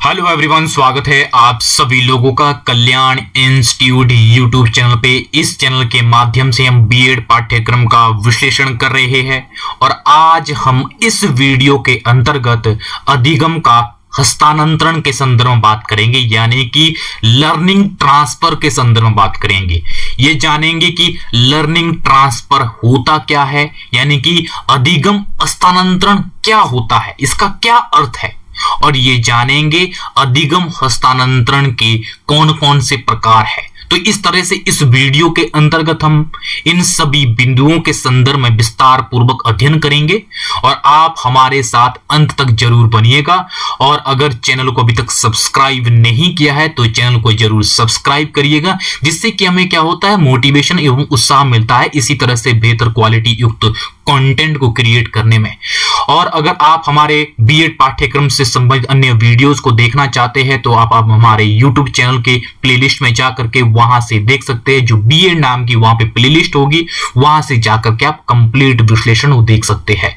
Hello everyone, स्वागत है आप सभी लोगों का कल्याण इंस्टीट्यूट यूट्यूब चैनल पे। इस चैनल के माध्यम से हम बीएड पाठ्यक्रम का विश्लेषण कर रहे हैं और आज हम इस वीडियो के अंतर्गत अधिगम का हस्तांतरण के संदर्भ में बात करेंगे, यानी कि लर्निंग ट्रांसफर के संदर्भ में बात करेंगे। ये जानेंगे कि लर्निंग ट्रांसफर होता क्या है, यानी कि अधिगम हस्तांतरण क्या होता है, इसका क्या अर्थ है, और ये जानेंगे अधिगम हस्तांतरण के कौन कौन से प्रकार है। तो इस तरह से इस वीडियो के अंतर्गत हम इन सभी बिंदुओं के संदर्भ में विस्तार पूर्वक अध्ययन करेंगे और आप हमारे साथ अंत तक जरूर बनिएगा। और अगर चैनल को अभी तक सब्सक्राइब नहीं किया है तो चैनल को जरूर सब्सक्राइब करिएगा, जिससे कि हमें क्या होता है, मोटिवेशन एवं उत्साह मिलता है इसी तरह से बेहतर क्वालिटी युक्त कंटेंट को क्रिएट करने में। और अगर आप हमारे बीएड पाठ्यक्रम से संबंधित अन्य वीडियोस को देखना चाहते हैं तो आप हमारे यूट्यूब चैनल के प्लेलिस्ट में जाकर के वहां से देख सकते हैं। जो बीएड नाम की वहां पे प्लेलिस्ट होगी, वहां से जाकर के आप कंप्लीट विश्लेषण देख सकते हैं।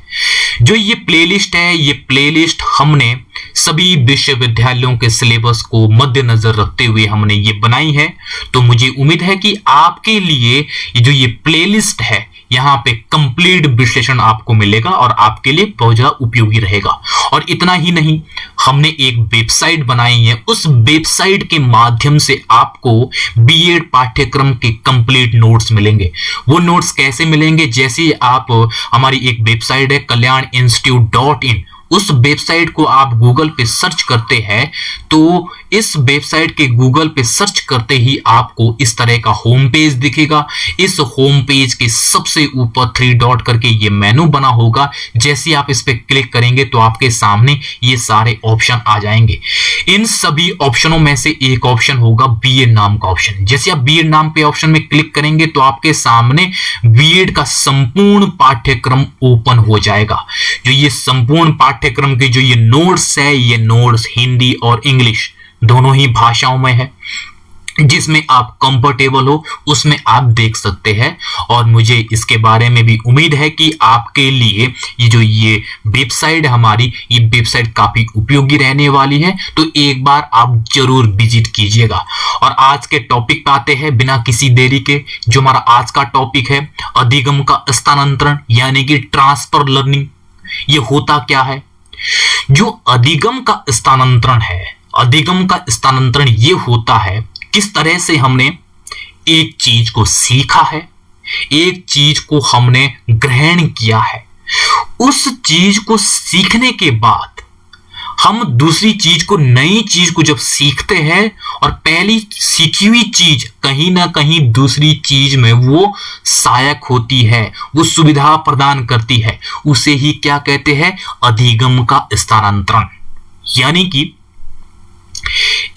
जो ये प्लेलिस्ट है, ये प्लेलिस्ट हमने सभी विश्वविद्यालयों के सिलेबस को मद्देनजर रखते हुए हमने ये बनाई है। तो मुझे उम्मीद है कि आपके लिए जो ये प्लेलिस्ट है, यहाँ पे कंप्लीट विश्लेषण आपको मिलेगा और आपके लिए बहुत ज्यादा उपयोगी रहेगा। और इतना ही नहीं, हमने एक वेबसाइट बनाई है, उस वेबसाइट के माध्यम से आपको बीएड पाठ्यक्रम के कंप्लीट नोट्स मिलेंगे। वो नोट्स कैसे मिलेंगे, जैसे आप हमारी एक वेबसाइट है kalyaninstitute.in, उस वेबसाइट को आप गूगल पे सर्च करते हैं तो इस वेबसाइट के गूगल पे सर्च करते ही आपको इस तरह का होम पेज दिखेगा। इस होम पेज के सबसे ऊपर 3 डॉट करके ये मेनू बना होगा। जैसे आप इस पे क्लिक करेंगे तो आपके सामने ये सारे ऑप्शन आ जाएंगे। इन सभी ऑप्शनों में से एक ऑप्शन होगा बीएड नाम का ऑप्शन। जैसे आप बीएड नाम पे ऑप्शन में क्लिक करेंगे तो आपके सामने बीएड का संपूर्ण पाठ्यक्रम ओपन हो जाएगा। जो ये संपूर्ण पाठ्यक्रम के जो ये नोट्स है, ये नोट्स हिंदी और इंग्लिश दोनों ही भाषाओं में है, जिसमें आप कंफर्टेबल हो उसमें आप देख सकते हैं। और मुझे इसके बारे में भी उम्मीद है कि आपके लिए ये वेबसाइट हमारी, ये वेबसाइट काफी उपयोगी रहने वाली है। तो एक बार आप जरूर विजिट कीजिएगा। और आज के टॉपिक पे आते हैं बिना किसी देरी के। जो हमारा आज का टॉपिक है अधिगम का हस्तांतरण, यानी कि ट्रांसफर लर्निंग। ये होता क्या है? जो अधिगम का हस्तांतरण है, अधिगम का हस्तांतरण ये होता है किस तरह से हमने एक चीज को सीखा है, एक चीज को हमने ग्रहण किया है, उस चीज को सीखने के बाद हम दूसरी चीज को, नई चीज को जब सीखते हैं और पहली सीखी हुई चीज कहीं ना कहीं दूसरी चीज में वो सहायक होती है, वो सुविधा प्रदान करती है, उसे ही क्या कहते हैं? अधिगम का हस्तांतरण। यानी कि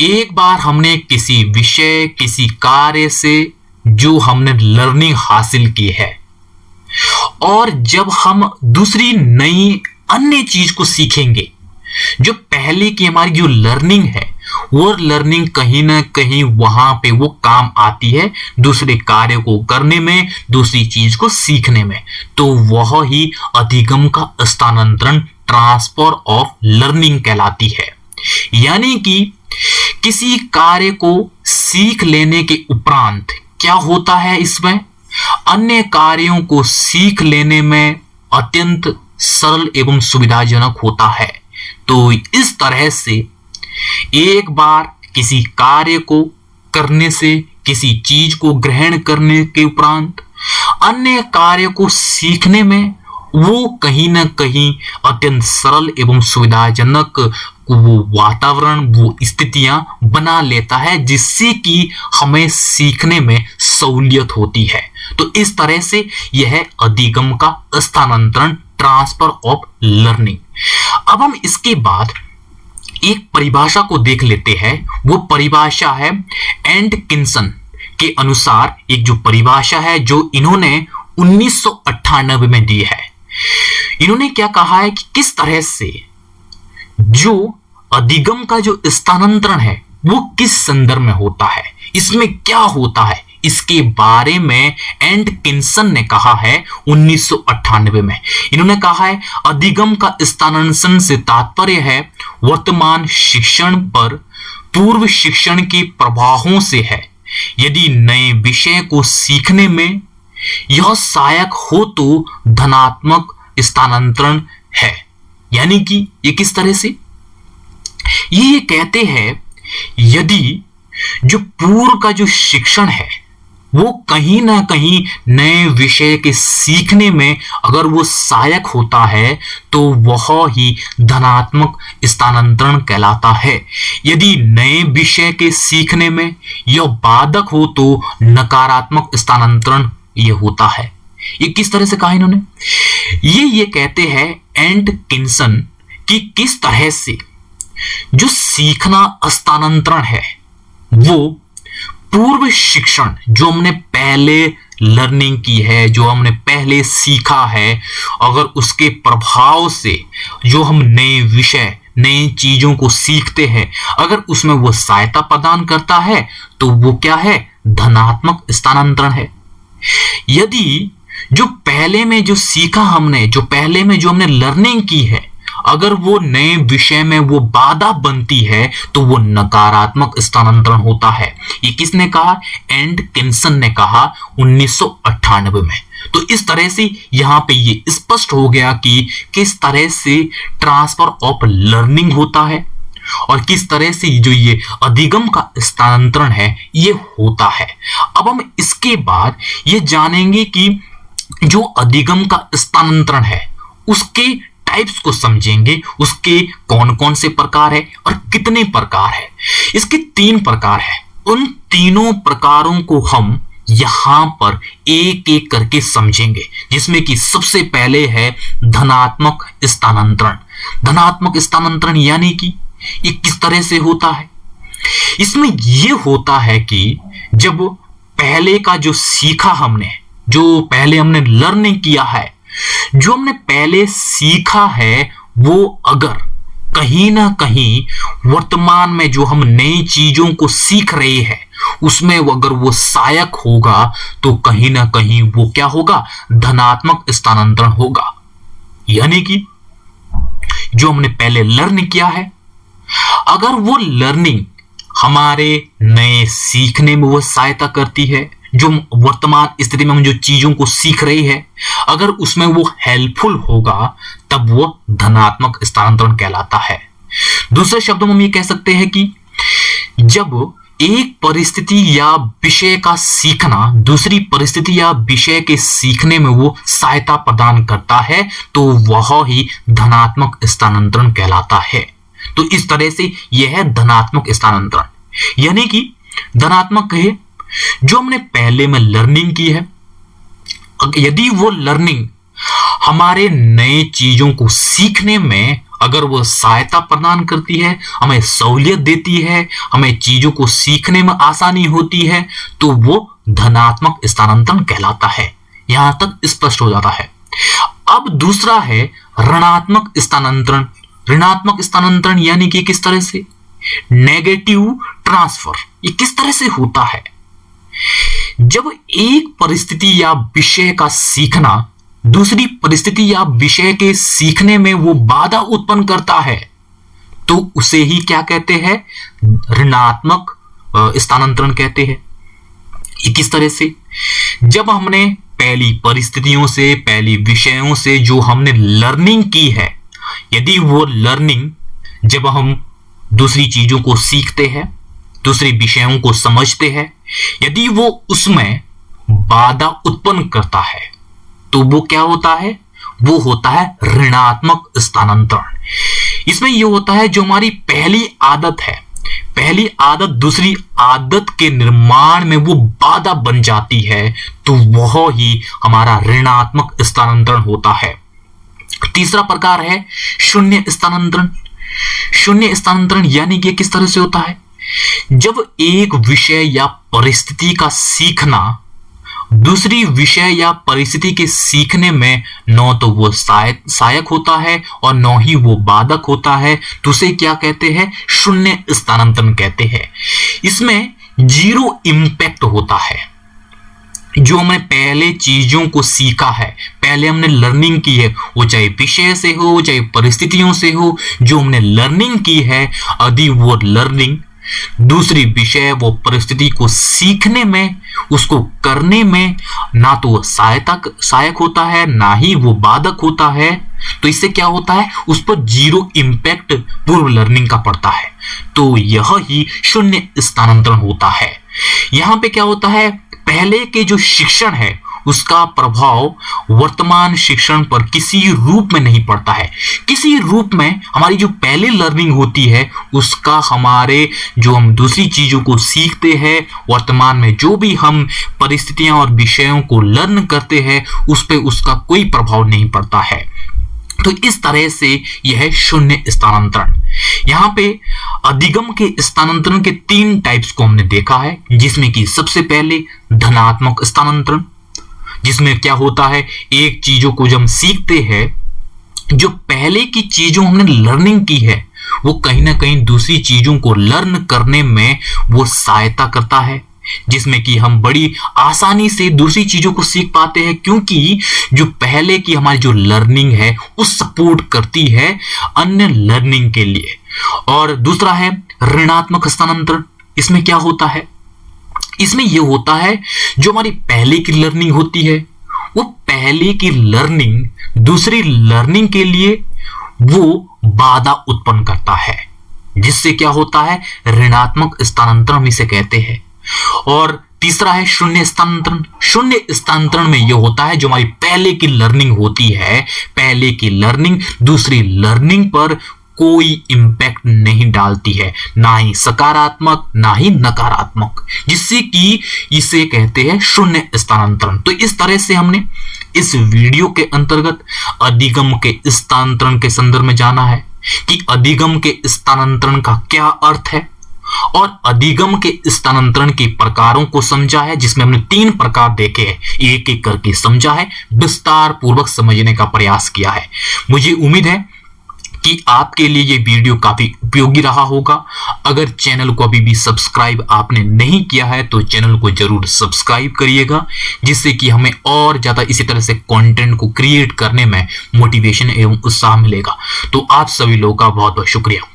एक बार हमने किसी विषय, किसी कार्य से जो हमने लर्निंग हासिल की है, और जब हम दूसरी नई अन्य चीज को सीखेंगे, जो पहले की हमारी जो लर्निंग है वो लर्निंग कहीं ना कहीं वहां पे वो काम आती है दूसरे कार्य को करने में, दूसरी चीज को सीखने में। तो वह ही अधिगम का हस्तांतरण, ट्रांसफर ऑफ लर्निंग कहलाती है। यानी कि किसी कार्य को सीख लेने के उपरांत क्या होता है, इसमें अन्य कार्यों को सीख लेने में अत्यंत सरल एवं सुविधाजनक होता है। तो इस तरह से एक बार किसी कार्य को करने से, किसी चीज को ग्रहण करने के उपरांत अन्य कार्य को सीखने में वो कहीं ना कहीं अत्यंत सरल एवं सुविधाजनक वो वातावरण, वो स्थितियां बना लेता है, जिससे कि हमें सीखने में सहूलियत होती है। तो इस तरह से यह अधिगम का हस्तांतरण, ट्रांसफर ऑफ लर्निंग। अब हम इसके बाद एक परिभाषा को देख लेते हैं। वो परिभाषा है एटकिंसन के अनुसार, एक जो परिभाषा है जो इन्होंने 1998 में दी है। इन्होंने क्या कहा है कि किस तरह से जो अधिगम का जो हस्तांतरण है वो किस संदर्भ में होता है, इसमें क्या होता है, इसके बारे में एटकिंसन ने कहा है 1998 में। इन्होंने कहा है अधिगम का स्थानांतरण से तात्पर्य है वर्तमान शिक्षण पर पूर्व शिक्षण के प्रभावों से है। यदि नए विषय को सीखने में यह सहायक हो तो धनात्मक स्थानांतरण है। यानी कि ये किस तरह से, ये कहते हैं यदि जो पूर्व का जो शिक्षण है वो कहीं ना कहीं नए विषय के सीखने में अगर वो सहायक होता है तो वह ही धनात्मक स्थानांतरण कहलाता है। यदि नए विषय के सीखने में यह बाधक हो तो नकारात्मक स्थानांतरण ये होता है। ये किस तरह से कहा इन्होंने, ये कहते हैं एटकिंसन कि किस तरह से जो सीखना स्थानांतरण है वो पूर्व शिक्षण जो हमने पहले लर्निंग की है, जो हमने पहले सीखा है, अगर उसके प्रभाव से जो हम नए विषय नई चीजों को सीखते हैं अगर उसमें वो सहायता प्रदान करता है तो वो क्या है, धनात्मक स्थानांतरण है। यदि जो पहले में जो सीखा हमने, जो पहले में जो हमने लर्निंग की है, अगर वो नए विषय में वो बाधा बनती है तो वो नकारात्मक स्थानांतरण होता है। ये किसने कहा, एटकिंसन ने कहा 1998 में। तो इस तरह से यहां पे ये स्पष्ट हो गया कि किस तरह से ट्रांसफर ऑफ लर्निंग होता है और किस तरह से जो ये अधिगम का स्थानांतरण है ये होता है। अब हम इसके बाद ये जानेंगे कि जो अधिगम का स्थानांतरण है उसके टाइप्स को समझेंगे, उसके कौन कौन से प्रकार है और कितने प्रकार है। इसके 3 प्रकार है, उन तीनों प्रकारों को हम यहां पर एक एक करके समझेंगे, जिसमें कि सबसे पहले है धनात्मक स्थानांतरण। धनात्मक स्थानांतरण यानी कि ये किस तरह से होता है, इसमें ये होता है कि जब पहले का जो सीखा हमने, जो पहले हमने लर्निंग किया है, जो हमने पहले सीखा है वो अगर कहीं ना कहीं वर्तमान में जो हम नई चीजों को सीख रहे हैं उसमें अगर वो सहायक होगा तो कहीं ना कहीं वो क्या होगा, धनात्मक स्थानांतरण होगा। यानी कि जो हमने पहले लर्न किया है अगर वो लर्निंग हमारे नए सीखने में वो सहायता करती है, जो वर्तमान स्थिति में हम जो चीजों को सीख रहे हैं अगर उसमें वो हेल्पफुल होगा तब वो धनात्मक स्थानांतरण कहलाता है। दूसरे शब्दों में हम ये कह सकते हैं कि जब एक परिस्थिति या विषय का सीखना दूसरी परिस्थिति या विषय के सीखने में वो सहायता प्रदान करता है तो वह ही धनात्मक स्थानांतरण कहलाता है। तो इस तरह से यह है धनात्मक स्थानांतरण। यानी कि धनात्मक है जो हमने पहले में लर्निंग की है, यदि वो लर्निंग हमारे नए चीजों को सीखने में अगर वो सहायता प्रदान करती है, हमें सहूलियत देती है, हमें चीजों को सीखने में आसानी होती है तो वो धनात्मक स्थानांतरण कहलाता है। यहां तक स्पष्ट हो जाता है। अब दूसरा है ऋणात्मक स्थानांतरण। ऋणात्मक स्थानांतरण यानी कि किस तरह से, नेगेटिव ट्रांसफर। ये किस तरह से होता है, जब एक परिस्थिति या विषय का सीखना दूसरी परिस्थिति या विषय के सीखने में वो बाधा उत्पन्न करता है तो उसे ही क्या कहते हैं, ऋणात्मक स्थानांतरण कहते हैं। ये किस तरह से, जब हमने पहली परिस्थितियों से पहली विषयों से जो हमने लर्निंग की है, यदि वो लर्निंग जब हम दूसरी चीजों को सीखते हैं, दूसरे विषयों को समझते हैं, यदि वो उसमें बाधा उत्पन्न करता है तो वो क्या होता है, वो होता है ऋणात्मक स्थानांतरण। इसमें ये होता है जो हमारी पहली आदत है, पहली आदत दूसरी आदत के निर्माण में वो बाधा बन जाती है तो वह ही हमारा ऋणात्मक स्थानांतरण होता है। तीसरा प्रकार है शून्य स्थानांतरण। शून्य स्थानांतरण यानी कि किस तरह से होता है, जब एक विषय या परिस्थिति का सीखना दूसरी विषय या परिस्थिति के सीखने में न तो वो सहायक होता है और न ही वो बाधक होता है तो उसे क्या कहते हैं, शून्य स्थानांतरण कहते हैं। इसमें जीरो इम्पैक्ट होता है। जो हमने पहले चीजों को सीखा है, पहले हमने लर्निंग की है, वो चाहे विषय से हो चाहे परिस्थितियों से हो, जो हमने लर्निंग की है, यदि वो लर्निंग दूसरी विषय वो परिस्थिति को सीखने में, उसको करने में ना तो वो सहायक होता है, ना ही वो बाधक होता है, तो इससे क्या होता है, उस पर जीरो इम्पैक्ट पूर्व लर्निंग का पड़ता है। तो यह ही शून्य स्थानांतरण होता है। यहां पे क्या होता है, पहले के जो शिक्षण है उसका प्रभाव वर्तमान शिक्षण पर किसी रूप में नहीं पड़ता है। किसी रूप में हमारी जो पहले लर्निंग होती है उसका हमारे जो हम दूसरी चीजों को सीखते हैं, वर्तमान में जो भी हम परिस्थितियां और विषयों को लर्न करते हैं उस पे उसका कोई प्रभाव नहीं पड़ता है। तो इस तरह से यह शून्य स्थानांतरण। यहाँ पे अधिगम के स्थानांतरण के 3 टाइप्स को हमने देखा है, जिसमें कि सबसे पहले धनात्मक स्थानांतरण, जिसमें क्या होता है, एक चीजों को जब हम सीखते हैं, जो पहले की चीजों हमने लर्निंग की है वो कहीं ना कहीं दूसरी चीजों को लर्न करने में वो सहायता करता है, जिसमें कि हम बड़ी आसानी से दूसरी चीजों को सीख पाते हैं, क्योंकि जो पहले की हमारी जो लर्निंग है वो सपोर्ट करती है अन्य लर्निंग के लिए। और दूसरा है ऋणात्मक स्थानांतरण। इसमें क्या होता है, इसमें यह होता है जो हमारी पहले की लर्निंग होती है वो पहले की लर्निंग दूसरी लर्निंग के लिए वो बाधा उत्पन्न करता है, जिससे क्या होता है, ऋणात्मक स्थानांतरण हम इसे कहते हैं। और तीसरा है शून्य स्थानांतरण। शून्य स्थानांतरण में यह होता है जो हमारी पहले की लर्निंग होती है, पहले की लर्निंग दूसरी लर्निंग पर कोई इंपैक्ट नहीं डालती है, ना ही सकारात्मक ना ही नकारात्मक, जिससे कि इसे कहते हैं शून्य स्थानांतरण। तो इस तरह से हमने इस वीडियो के अंतर्गत अधिगम के स्थानांतरण के संदर्भ में जाना है कि अधिगम के स्थानांतरण का क्या अर्थ है, और अधिगम के स्थानांतरण के प्रकारों को समझा है, जिसमें हमने 3 प्रकार देखे हैं, एक एक करके समझा है, विस्तार पूर्वक समझने का प्रयास किया है। मुझे उम्मीद है कि आपके लिए ये वीडियो काफी उपयोगी रहा होगा। अगर चैनल को अभी भी सब्सक्राइब आपने नहीं किया है तो चैनल को जरूर सब्सक्राइब करिएगा, जिससे कि हमें और ज्यादा इसी तरह से कंटेंट को क्रिएट करने में मोटिवेशन एवं उत्साह मिलेगा। तो आप सभी लोगों का बहुत बहुत शुक्रिया।